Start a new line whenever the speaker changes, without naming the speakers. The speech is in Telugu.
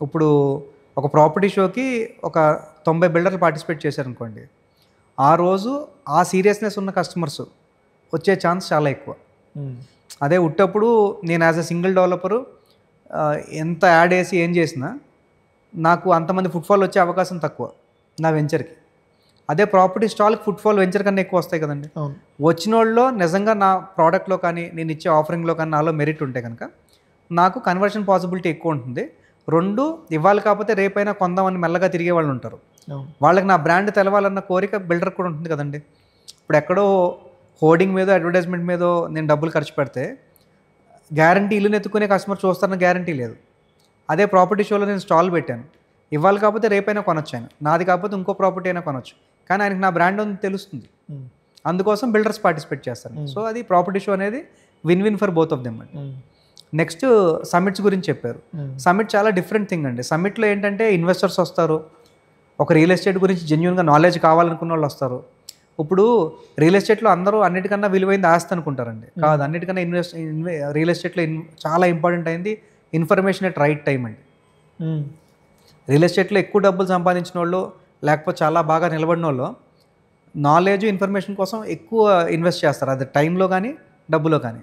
ఇప్పుడు ఒక ప్రాపర్టీ షోకి ఒక 90 బిల్డర్లు పార్టిసిపేట్ చేశారనుకోండి. ఆ రోజు ఆ సీరియస్‌నెస్ ఉన్న కస్టమర్స్ వచ్చే ఛాన్స్ చాలా ఎక్కువ.
హ్మ్.
అదే ఉట్టప్పుడు నేను యాస్ ఎ సింగిల్ డెవలపరు ఎంత యాడ్ ఏసి ఏం చేసినా నాకు అంతమంది ఫుట్‌ఫాల్ వచ్చే అవకాశం తక్కువ నా వెంచర్‌కి. అదే ప్రాపర్టీ స్టాల్‌కి ఫుట్‌ఫాల్ వెంచర్ కన్నా ఎక్కువ వస్తాయి కదండీ.
అవును.
వచ్చినోళ్ళలో నిజంగా నా ప్రోడక్ట్‌లో కానీ, నేను ఇచ్చే ఆఫరింగ్‌లో కానీ నాలో మెరిట్ ఉంటే గనక నాకు కన్వర్షన్ పాసిబిలిటీ ఎక్కువ ఉంటుంది. 2 ఇవాళ కాకపోతే రేపైనా కొందామని మెల్లగా తిరిగే వాళ్ళు ఉంటారు.
అవును.
వాళ్ళకి నా బ్రాండ్ తెలవాలన్న కోరిక బిల్డర్‌కి కూడా ఉంటుంది కదండీ. ఇప్పుడు ఎక్కడో హోర్డింగ్ మీదో, అడ్వర్టైజ్మెంట్ మీదో నేను డబ్బులు ఖర్చు పెడితే గ్యారంటీ ఇల్లుని ఎత్తుకునే కస్టమర్ చూస్తారన్న గ్యారంటీ లేదు. అదే ప్రాపర్టీ షోలో నేను స్టాల్ పెట్టాను. ఇవాళ కాకపోతే రేపైనా కొనొచ్చు ఆయన. నాది కాకపోతే ఇంకో ప్రాపర్టీ అయినా కొనొచ్చు. కానీ ఆయనకి నా బ్రాండ్ ఉంది తెలుస్తుంది.
హ్మ్.
అందుకోసం బిల్డర్స్ పార్టిసిపేట్ చేస్తారు. సో అది ప్రాపర్టీ షో అనేది win win for both of them అండి.
హ్మ్.
నెక్స్ట్ సమ్మిట్స్ గురించి చెప్పారు. సమ్మిట్ చాలా డిఫరెంట్ థింగ్ అండి. సమ్మిట్లో ఏంటంటే ఇన్వెస్టర్స్ వస్తారు. ఒక రియల్ ఎస్టేట్ గురించి జెన్యూన్గా నాలెడ్జ్ కావాలనుకున్న వాళ్ళు వస్తారు. ఇప్పుడు రియల్ ఎస్టేట్లో అందరూ అన్నిటికన్నా విలువైంది ఆస్తి అనుకుంటారండి. కాదు, అన్నిటికన్నా రియల్ ఎస్టేట్లో చాలా ఇంపార్టెంట్ అయింది ఇన్ఫర్మేషన్ ఎట్ రైట్ టైం అండి.
హ్మ్.
రియల్ ఎస్టేట్లో ఎక్కువ డబ్బులు సంపాదించిన వాళ్ళు, లేకపోతే చాలా బాగా నిలబడిన వాళ్ళు నాలెడ్జ్ ఇన్ఫర్మేషన్ కోసం ఎక్కువ ఇన్వెస్ట్ చేస్తారు. అది టైంలో కానీ, డబ్బులో కానీ.